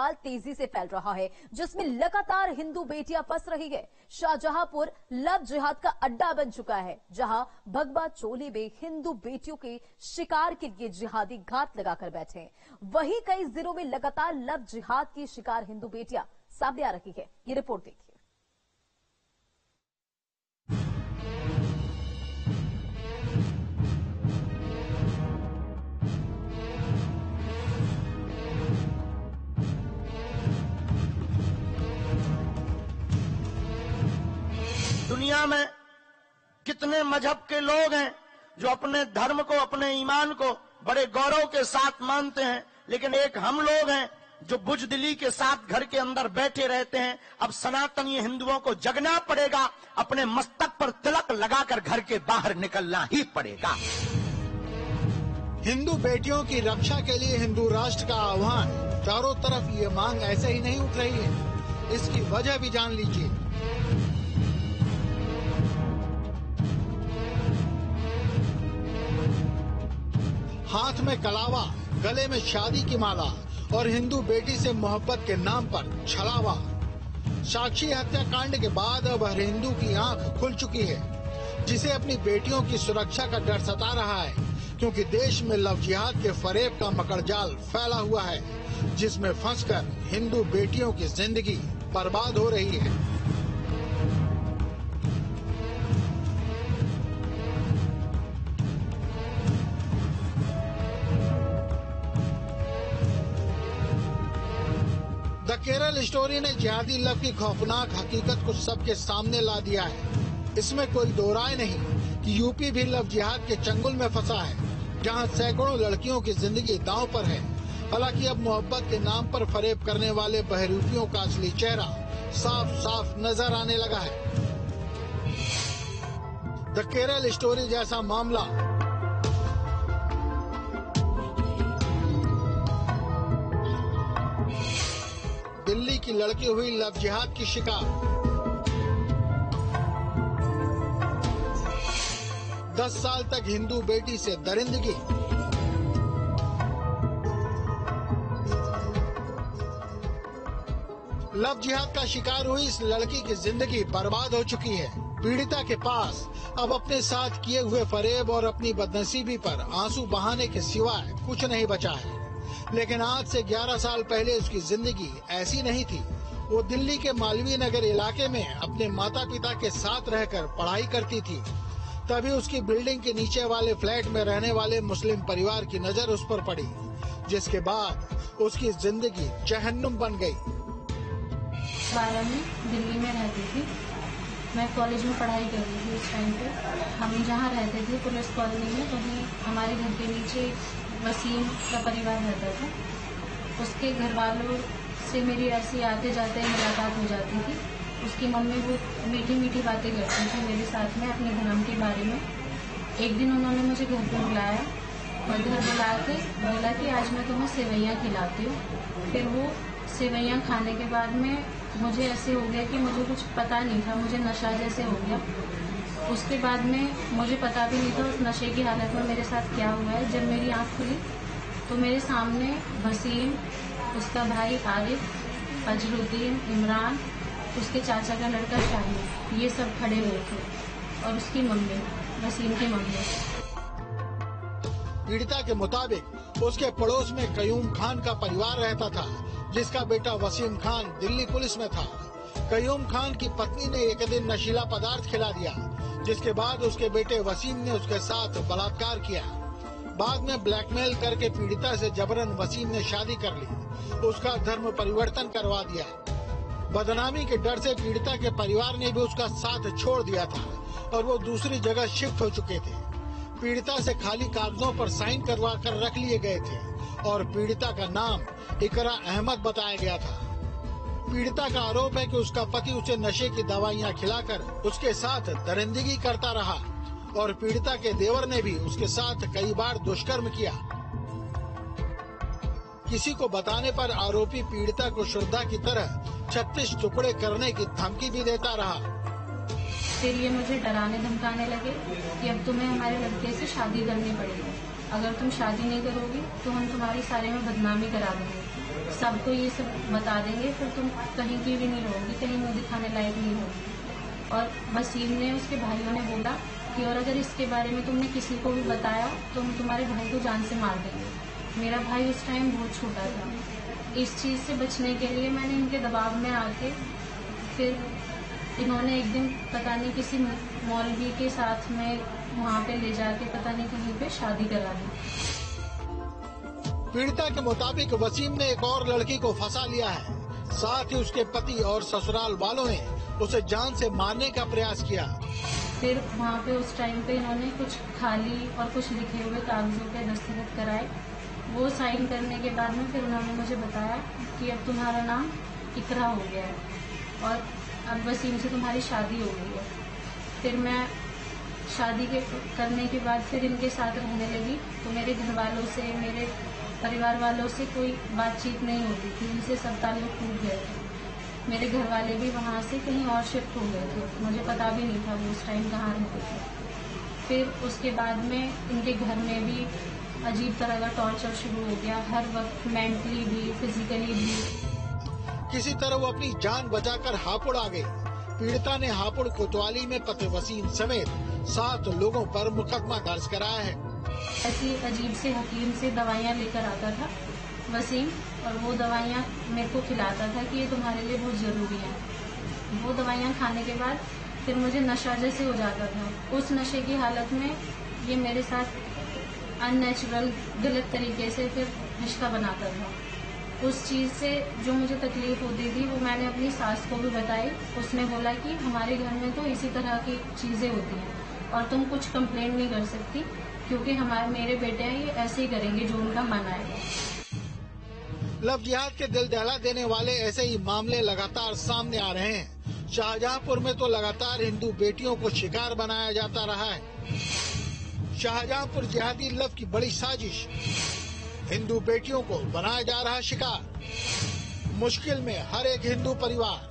जाल तेजी से फैल रहा है, जिसमें लगातार हिंदू बेटियां फंस रही है। शाहजहांपुर लव जिहाद का अड्डा बन चुका है, जहां भगवा चोली में हिंदू बेटियों के शिकार के लिए जिहादी घात लगाकर बैठे हैं। वहीं कई जिलों में लगातार लव जिहाद की शिकार हिंदू बेटियां सामने आ रही है। ये रिपोर्ट देखिए। दुनिया में कितने मजहब के लोग हैं जो अपने धर्म को, अपने ईमान को बड़े गौरव के साथ मानते हैं, लेकिन एक हम लोग हैं जो बुजदिली के साथ घर के अंदर बैठे रहते हैं। अब सनातनी हिंदुओं को जगना पड़ेगा, अपने मस्तक पर तिलक लगाकर घर के बाहर निकलना ही पड़ेगा। हिंदू बेटियों की रक्षा के लिए हिंदू राष्ट्र का आह्वान। चारों तरफ ये मांग ऐसे ही नहीं उठ रही है, इसकी वजह भी जान लीजिए। हाथ में कलावा, गले में शादी की माला और हिंदू बेटी से मोहब्बत के नाम पर छलावा। साक्षी हत्याकांड के बाद अब हर हिंदू की आंख खुल चुकी है, जिसे अपनी बेटियों की सुरक्षा का डर सता रहा है, क्योंकि देश में लव जिहाद के फरेब का मकड़जाल फैला हुआ है, जिसमें फंसकर हिंदू बेटियों की जिंदगी बर्बाद हो रही है। द केरल स्टोरी ने जिहादी लव की खौफनाक हकीकत को सबके सामने ला दिया है। इसमें कोई दो राय नहीं कि यूपी भी लव जिहाद के चंगुल में फंसा है, जहां सैकड़ों लड़कियों की जिंदगी दांव पर है। हालांकि अब मोहब्बत के नाम पर फरेब करने वाले बहरूपियों का असली चेहरा साफ साफ नजर आने लगा है। द केरल स्टोरी जैसा मामला दिल्ली की लड़की हुई लव जिहाद की शिकार। 10 साल तक हिंदू बेटी से दरिंदगी। लव जिहाद का शिकार हुई इस लड़की की जिंदगी बर्बाद हो चुकी है। पीड़िता के पास अब अपने साथ किए हुए फरेब और अपनी बदनसीबी पर आंसू बहाने के सिवाय कुछ नहीं बचा है। लेकिन आज से 11 साल पहले उसकी जिंदगी ऐसी नहीं थी। वो दिल्ली के मालवीय नगर इलाके में अपने माता पिता के साथ रहकर पढ़ाई करती थी। तभी उसकी बिल्डिंग के नीचे वाले फ्लैट में रहने वाले मुस्लिम परिवार की नजर उस पर पड़ी, जिसके बाद उसकी जिंदगी जहन्नुम बन गई। 12 में दिल्ली में रहती थी। मैं कॉलेज में पढ़ाई कर रही थी उस टाइम पे। हम जहाँ रहते थे पुलिस कॉलोनी में, वहीं हमारे घर के नीचे वसीम का परिवार रहता था। उसके घर वालों से मेरी ऐसी आते जाते मुलाकात हो जाती थी। उसकी मम्मी वो मीठी मीठी बातें करती थी मेरे साथ में अपने धर्म के बारे में। एक दिन उन्होंने मुझे घर पर बुलाया और घर बुला के बोला कि आज मैं तुम्हें सेवैयाँ खिलाती हूँ। फिर वो सेवैयाँ खाने के बाद में मुझे ऐसे हो गया कि मुझे कुछ पता नहीं था, मुझे नशा जैसे हो गया। उसके बाद में मुझे पता भी नहीं था उस नशे की हालत में मेरे साथ क्या हुआ है। जब मेरी आँख खुली तो मेरे सामने वसीम, उसका भाई आरिफ, अजरुद्दीन, इमरान, उसके चाचा का लड़का शाहिद, ये सब खड़े हुए थे और उसकी मम्मी, वसीम की मम्मी। पीड़िता के मुताबिक उसके पड़ोस में कयूम खान का परिवार रहता था, जिसका बेटा वसीम खान दिल्ली पुलिस में था। कयूम खान की पत्नी ने एक दिन नशीला पदार्थ खिला दिया, जिसके बाद उसके बेटे वसीम ने उसके साथ बलात्कार किया। बाद में ब्लैकमेल करके पीड़िता से जबरन वसीम ने शादी कर ली, उसका धर्म परिवर्तन करवा दिया। बदनामी के डर से पीड़िता के परिवार ने भी उसका साथ छोड़ दिया था और वो दूसरी जगह शिफ्ट हो चुके थे। पीड़िता से खाली कागजों पर साइन करवा कर रख लिए गए थे और पीड़िता का नाम इकरा अहमद बताया गया था। पीड़िता का आरोप है कि उसका पति उसे नशे की दवाइयां खिलाकर उसके साथ दरिंदगी करता रहा और पीड़िता के देवर ने भी उसके साथ कई बार दुष्कर्म किया। किसी को बताने पर आरोपी पीड़िता को श्रद्धा की तरह 36 टुकड़े करने की धमकी भी देता रहा। फिर ये मुझे डराने धमकाने लगे कि अब तुम्हें हमारे लड़के से शादी करनी पड़ेगी, अगर तुम शादी नहीं करोगी तो हम तुम्हारी सारे में बदनामी करा देंगे। सबको ये सब बता देंगे, फिर तुम कहीं की भी नहीं रहोगी, कहीं मुंह दिखाने लायक नहीं होगी। और वसीम ने, उसके भाइयों ने बोला कि और अगर इसके बारे में तुमने किसी को भी बताया तो हम तुम्हारे भाई को जान से मार देंगे। मेरा भाई उस टाइम बहुत छोटा था। इस चीज़ से बचने के लिए मैंने इनके दबाव में आके फिर इन्होंने एक दिन पता नहीं किसी मौलवी के साथ में वहाँ पे ले जाके पता नहीं कहीं पे शादी करा दी। पीड़िता के मुताबिक वसीम ने एक और लड़की को फंसा लिया है। साथ ही उसके पति और ससुराल वालों ने उसे जान से मारने का प्रयास किया। फिर वहाँ पे उस टाइम पे इन्होंने कुछ खाली और कुछ लिखे हुए कागजों पे दस्तखत कराए। वो साइन करने के बाद में फिर उन्होंने मुझे बताया कि अब तुम्हारा नाम इकरा हो गया है और अब वसीम से तुम्हारी शादी हो गई है। फिर मैं शादी करने के बाद फिर इनके साथ रहने लगी तो मेरे घर वालों से, मेरे परिवार वालों से कोई बातचीत नहीं होती थी। इनसे सब ताल्लुक टूट गए थे। मेरे घर वाले भी वहाँ से कहीं और शिफ्ट हो गए थे। मुझे पता भी नहीं था वो उस टाइम कहाँ रहते थे। फिर उसके बाद में इनके घर में भी अजीब तरह का टॉर्चर शुरू हो गया, हर वक्त मेंटली भी, फिजिकली भी। किसी तरह वो अपनी जान बचाकर हापुड़ आ गई। पीड़िता ने हापुड़ कोतवाली में पति वसीम समेत 7 लोगों पर मुकदमा दर्ज कराया है। ऐसी अजीब से हकीम से दवाइयाँ लेकर आता था वसीम और वो दवाइयाँ मेरे को खिलाता था कि ये तुम्हारे लिए बहुत जरूरी है। वो दवाइयाँ खाने के बाद फिर मुझे नशा जैसे हो जाता था। उस नशे की हालत में ये मेरे साथ अननेचुरल गलत तरीके से फिर रिश्ता बनाता था। उस चीज़ से जो मुझे तकलीफ होती थी वो मैंने अपनी सास को भी बताई। उसने बोला कि हमारे घर में तो इसी तरह की चीज़ें होती हैं और तुम कुछ कंप्लेंट नहीं कर सकती क्योंकि मेरे बेटे हैं, ये ऐसे ही करेंगे जो उनका मन आएगा। लव जिहाद के दिल दहला देने वाले ऐसे ही मामले लगातार सामने आ रहे हैं। शाहजहांपुर में तो लगातार हिंदू बेटियों को शिकार बनाया जाता रहा है। शाहजहांपुर जिहादी लव की बड़ी साजिश, हिंदू बेटियों को बनाया जा रहा शिकार। मुश्किल में हर एक हिंदू परिवार।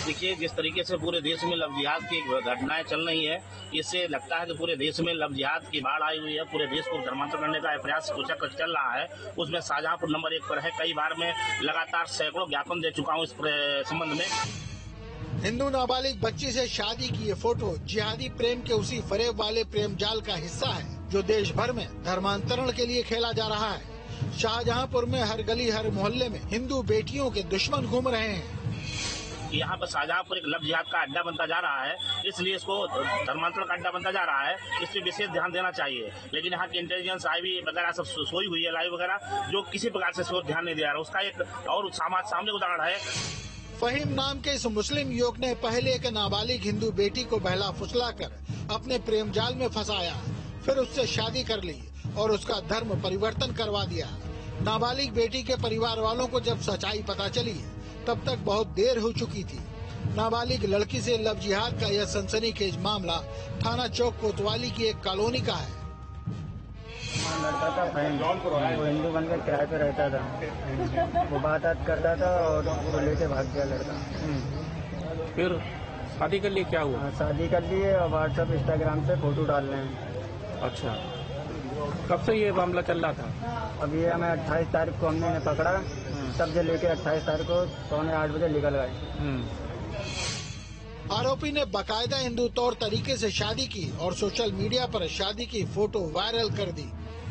देखिए, जिस तरीके से पूरे देश में लव जिहाद की घटनाएं चल रही है, इससे लगता है कि पूरे देश में लव जिहाद की बाढ़ आई हुई है। पूरे देश को धर्मांतर करने का प्रयास चक्र चल रहा है, उसमें शाहजहांपुर नंबर 1 पर है। कई बार मैं लगातार सैकड़ों ज्ञापन दे चुका हूँ इस संबंध में। हिंदू नाबालिग बच्ची से शादी की ये फोटो जिहादी प्रेम के उसी फरेब वाले प्रेम जाल का हिस्सा है जो देश भर में धर्मांतरण के लिए खेला जा रहा है। शाहजहांपुर में हर गली हर मोहल्ले में हिंदू बेटियों के दुश्मन घूम रहे हैं। यहाँ पर शाहजहांपुर एक लव जिहाद का अड्डा बनता जा रहा है, इसलिए इसको धर्मांतरण का अड्डा बनता जा रहा है। इस पर विशेष ध्यान देना चाहिए, लेकिन यहाँ की इंटेलिजेंस आईवी वगैरह सब सोई हुई है, लाइव वगैरह, जो किसी प्रकार से सोच ध्यान नहीं दे रहा। उसका एक और सामने उदाहरण है। फहीम नाम के इस मुस्लिम युवक ने पहले एक नाबालिग हिंदू बेटी को बहला फुसलाकर अपने प्रेम जाल में फंसाया, फिर उससे शादी कर ली और उसका धर्म परिवर्तन करवा दिया। नाबालिग बेटी के परिवार वालों को जब सच्चाई पता चली तब तक बहुत देर हो चुकी थी। नाबालिग लड़की से लव जिहाद का यह सनसनीखेज मामला थाना चौक कोतवाली की एक कॉलोनी का है। लड़का था फहीम, वो हिंदू बनकर किराए पे रहता था। वो बात करता था और वो लेके भाग गया लड़का। फिर शादी कर लिए? क्या हुआ? शादी कर लिए और व्हाट्सएप इंस्टाग्राम पे फोटो डाल रहे हैं। अच्छा, कब से ये मामला चल रहा था? अब ये हमें 28 तारीख को हमने पकड़ा, तब से लेके 28 तारीख को 7:45 बजे निकल गए। आरोपी ने बाकायदा हिंदू तौर तरीके से शादी की और सोशल मीडिया पर शादी की फोटो वायरल कर दी।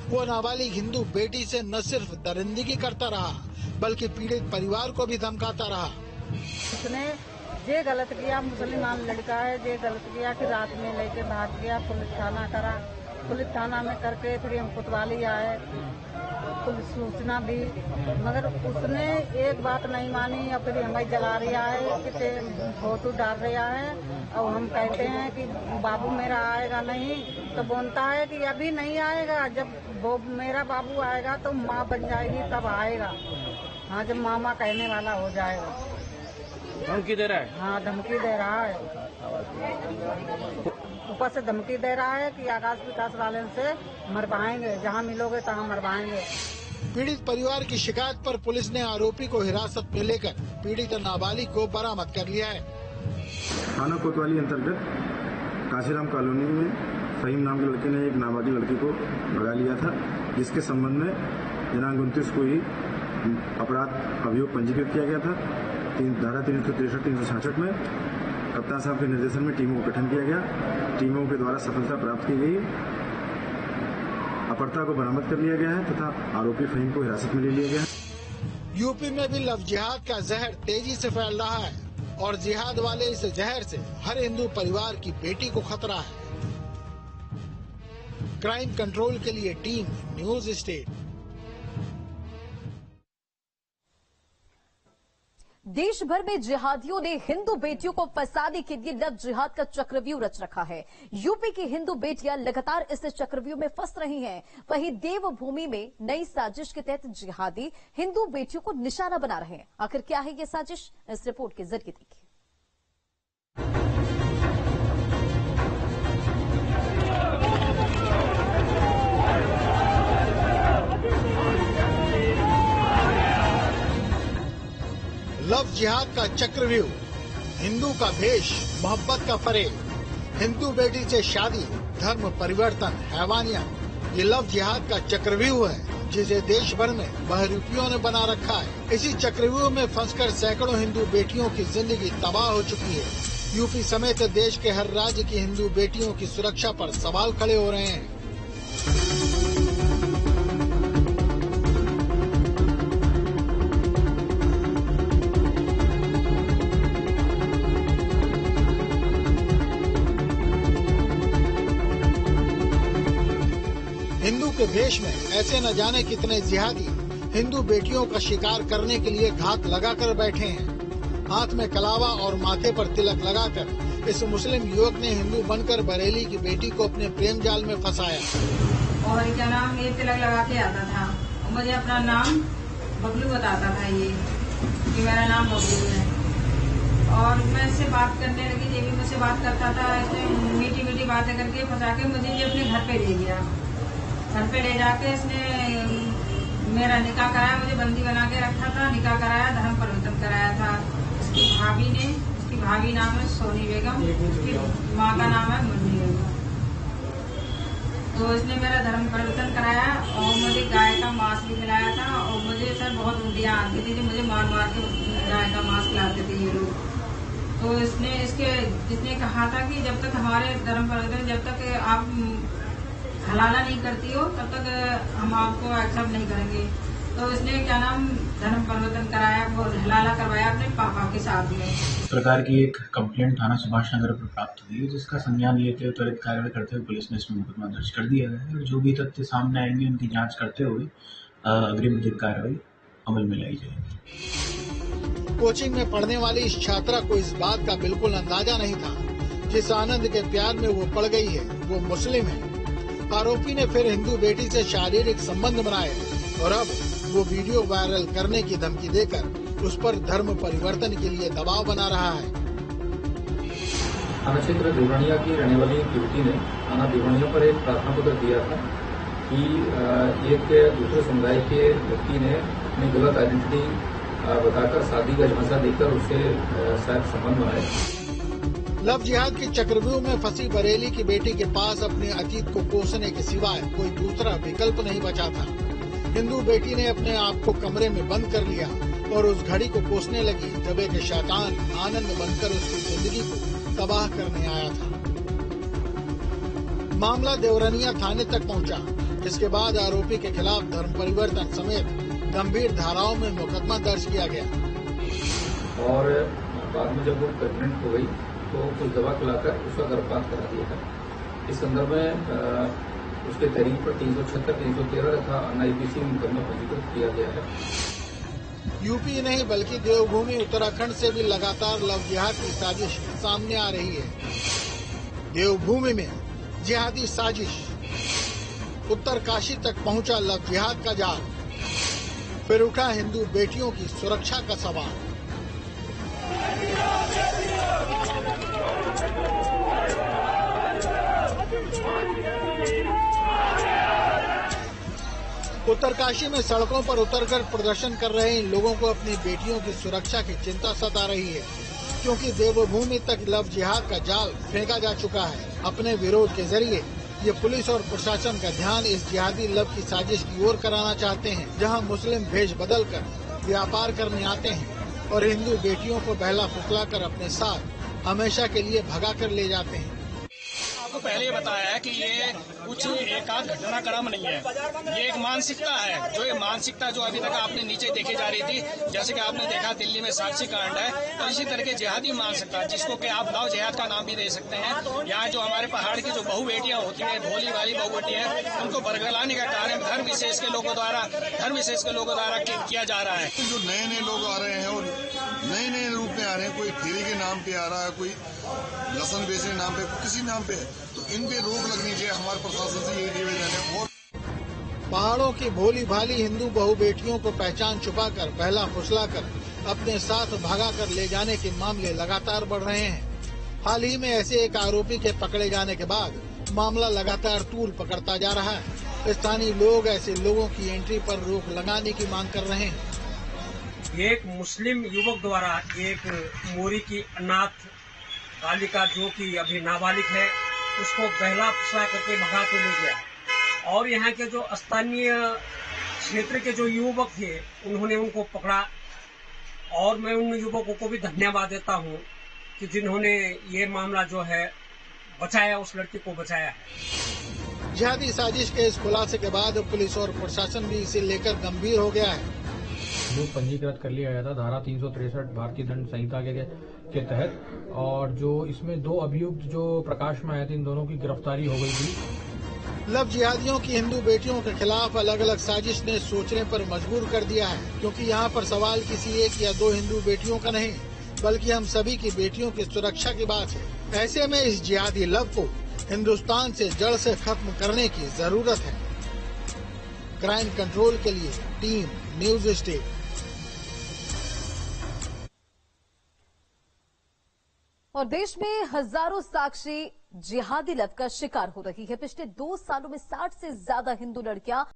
वो नाबालिग हिंदू बेटी से न सिर्फ दरिंदगी करता रहा बल्कि पीड़ित परिवार को भी धमकाता रहा। उसने ये गलत किया, मुसलमान लड़का है, ये गलत किया कि रात में लेके भाग गया। पुलिस थाना करा, पुलिस थाना में करके फिर हम कोतवाली आए, पुलिस सूचना दी, मगर उसने एक बात नहीं मानी और फिर हमें जला रहा है कि फोटो डाल रहा है। और हम कहते हैं कि बाबू मेरा आएगा नहीं, तो बोलता है कि अभी नहीं आएगा, जब वो मेरा बाबू आएगा तो माँ बन जाएगी तब आएगा। हाँ, जब मामा कहने वाला हो जाएगा। धमकी दे रहा है? हाँ, धमकी दे रहा है, ऊपर से धमकी दे रहा है कि आकाश विकास वाले से मरवाएंगे, जहाँ मिलोगे तहाँ मरवाएंगे। पीड़ित परिवार की शिकायत पर पुलिस ने आरोपी को हिरासत में लेकर पीड़ित नाबालिग को बरामद कर लिया है। थाना कोतवाली अंतर्गत काशीराम कॉलोनी में फहीम नाम के लड़के ने एक नाबालिग लड़की को भगा लिया था, जिसके संबंध में दिनांक 29 को ही अपराध अभियोग पंजीकृत किया गया था। धारा 363, 366 में कप्तान साहब के निर्देशन में टीमों का गठन किया गया। टीमों के द्वारा सफलता प्राप्त की गई। अपहर्ता को बरामद कर लिया गया है तथा आरोपी फहीम को हिरासत में ले लिया गया है। यूपी में भी लव जिहाद का जहर तेजी से फैल रहा है और जिहाद वाले इस जहर से हर हिंदू परिवार की बेटी को खतरा है। क्राइम कंट्रोल के लिए टीम न्यूज स्टेट। देश भर में जिहादियों ने हिंदू बेटियों को फंसाने के लिए लव जिहाद का चक्रव्यूह रच रखा है। यूपी की हिंदू बेटियां लगातार इस चक्रव्यूह में फंस रही हैं। वहीं देवभूमि में नई साजिश के तहत जिहादी हिंदू बेटियों को निशाना बना रहे हैं। आखिर क्या है ये साजिश, इस रिपोर्ट के जरिए देखिए। लव जिहाद का चक्रव्यूह, हिंदू का भेष, मोहब्बत का फरेब, हिंदू बेटी से शादी, धर्म परिवर्तन, हैवानियत, ये लव जिहाद का चक्रव्यूह है जिसे देश भर में बहरूपियों ने बना रखा है। इसी चक्रव्यूह में फंसकर सैकड़ों हिंदू बेटियों की जिंदगी तबाह हो चुकी है। यूपी समेत देश के हर राज्य की हिंदू बेटियों की सुरक्षा पर सवाल खड़े हो रहे हैं। हिंदू के भेष में ऐसे न जाने कितने जिहादी हिंदू बेटियों का शिकार करने के लिए घात लगाकर बैठे हैं। हाथ में कलावा और माथे पर तिलक लगाकर इस मुस्लिम युवक ने हिंदू बनकर बरेली की बेटी को अपने प्रेम जाल में फंसाया। और क्या नाम, ये तिलक लगा के आता था और मुझे अपना नाम बबलू बताता था, ये कि मेरा नाम बबलू है। और मैं इससे बात करने लगी, ये भी मुझसे बात करता था। इसने मीठी मीठी बातें करके फंसा के मुझे ये अपने घर पे ले गया। घर पे ले जाके इसने मेरा निकाह कराया, मुझे बंदी बना के रखा था, निकाह कराया, धर्म परिवर्तन कराया था। इसकी भाभी नाम है सोनी बेगम, उसकी माँ का नाम है मुन्नी बेगम। तो इसने मेरा धर्म परिवर्तन कराया और मुझे गाय का मांस भी खिलाया था। और मुझे सर बहुत उल्टियाँ आती थी, मुझे मार मार के गाय का मांस खिलाते थे ये लोग। तो इसने कहा था कि जब तक हमारे धर्म परिवर्तन, जब तक आप हलाला नहीं करती हो तब तक हम आपको एक्सेप्ट नहीं करेंगे। तो इसने क्या नाम धर्म परिवर्तन कराया, वो हलाला करवाया अपने पापा के साथ में। इस प्रकार की एक कंप्लेंट थाना सुभाष नगर पर प्राप्त हुई है, जिसका संज्ञान लेते हुए त्वरित कार्रवाई करते हुए पुलिस ने इसमें मुकदमा दर्ज कर दिया है। और जो भी तथ्य सामने आएंगे उनकी जांच करते हुए अग्रिम विधिक कार्रवाई अमल में लाई जाएगी। कोचिंग में पढ़ने वाली इस छात्रा को इस बात का बिल्कुल अंदाजा नहीं था। जिस आनंद के प्यार में वो पड़ गई है वो मुस्लिम है। आरोपी ने फिर हिंदू बेटी से शारीरिक संबंध बनाए और अब वो वीडियो वायरल करने की धमकी देकर उस पर धर्म परिवर्तन के लिए दबाव बना रहा है। थाना क्षेत्र देवनिया की रहने वाली एक युवती ने थाना देवनिया पर एक प्रार्थना पत्र दिया था कि एक दूसरे समुदाय के व्यक्ति ने अपनी गलत आइडेंटिटी बताकर शादी का झांसा देकर उससे शायद संबंध बनाए। लव जिहाद के चक्रव्यूह में फंसी बरेली की बेटी के पास अपने अतीत को कोसने के सिवाय कोई दूसरा विकल्प नहीं बचा था। हिंदू बेटी ने अपने आप को कमरे में बंद कर लिया और उस घड़ी को कोसने लगी जब एक शैतान आनंद बनकर उसकी जिंदगी को तबाह करने आया था। मामला देवरनिया थाने तक पहुंचा। इसके बाद आरोपी के खिलाफ धर्म परिवर्तन समेत गंभीर धाराओं में मुकदमा दर्ज किया गया। और बाद में जब वो प्रेग्नेंट हो गई तो कुछ दवा खिलाकर उसका गर्भपात करा दिया था। इस संदर्भ में उसके तहरीर पर 376, 313 तथा NIPC में मुकदमा पंजीकृत किया गया है। यूपी नहीं बल्कि देवभूमि उत्तराखंड से भी लगातार लव जिहाद की साजिश सामने आ रही है। देवभूमि में जिहादी साजिश, उत्तरकाशी तक पहुंचा लव जिहाद का जाल, फिर उठा हिंदू बेटियों की सुरक्षा का सवाल। उत्तरकाशी में सड़कों पर उतरकर प्रदर्शन कर रहे इन लोगों को अपनी बेटियों की सुरक्षा की चिंता सता रही है, क्योंकि देवभूमि तक लव जिहाद का जाल फेंका जा चुका है। अपने विरोध के जरिए ये पुलिस और प्रशासन का ध्यान इस जिहादी लव की साजिश की ओर कराना चाहते हैं, जहां मुस्लिम भेष बदल कर व्यापार करने आते हैं और हिंदू बेटियों को बहला फुसलाकर अपने साथ हमेशा के लिए भगा कर ले जाते हैं। आपको पहले ही बताया है कि ये कुछ एक आध घटनाक्रम नहीं है, ये एक मानसिकता है। जो ये मानसिकता जो अभी तक आपने नीचे देखी जा रही थी, जैसे कि आपने देखा दिल्ली में साक्षी कांड है, तो इसी तरह के जिहादी मानसिकता जिसको कि आप लव जिहाद का नाम भी दे सकते हैं। यहाँ जो हमारे पहाड़ की जो बहु बेटियां होती है, भोली वाली बहु बेटियां, उनको बरगलाने का कार्य धर्म विशेष के लोगों द्वारा किया जा रहा है। जो नए नए लोग आ रहे हैं और नए नए रूप में आ रहे हैं, कोई फेरी के नाम पे आ रहा है, कोई लसन बेचने नाम पे, किसी नाम पे, तो इन पे रोक लगनी चाहिए। हमारे प्रशासन से ये निवेदन है। और पहाड़ों की भोली भाली हिंदू बहु बेटियों को पहचान छुपाकर बहला फुसलाकर अपने साथ भगा कर ले जाने के मामले लगातार बढ़ रहे हैं। हाल ही में ऐसे एक आरोपी के पकड़े जाने के बाद मामला लगातार तूल पकड़ता जा रहा है। स्थानीय लोग ऐसे लोगों की एंट्री पर रोक लगाने की मांग कर रहे हैं। एक मुस्लिम युवक द्वारा एक मोरी की अनाथ बालिका जो कि अभी नाबालिग है, उसको बहला फुसला करके भगा के ले गया और यहाँ के जो स्थानीय क्षेत्र के जो युवक थे उन्होंने उनको पकड़ा और मैं उन युवकों को भी धन्यवाद देता हूँ कि जिन्होंने ये मामला जो है बचाया, उस लड़की को बचाया है। जिहादी साजिश के इस खुलासे के बाद पुलिस और प्रशासन भी इसे लेकर गंभीर हो गया है। जो पंजीकृत कर लिया गया था धारा 363 भारतीय दंड संहिता के तहत, और जो इसमें दो अभियुक्त जो प्रकाश में आए थे, इन दोनों की गिरफ्तारी हो गई थी। लव जिहादियों की हिंदू बेटियों के खिलाफ अलग अलग साजिश ने सोचने पर मजबूर कर दिया है, क्योंकि यहाँ पर सवाल किसी एक या दो हिंदू बेटियों का नहीं, बल्कि हम सभी की बेटियों की सुरक्षा की बात है। ऐसे में इस जिहादी लव को हिंदुस्तान से जड़ से खत्म करने की जरूरत है। क्राइम कंट्रोल के लिए टीम न्यूज स्टेट। और देश में हजारों साक्षी जिहादी लव का शिकार हो रही है। पिछले 2 सालों में 60 से ज्यादा हिंदू लड़कियां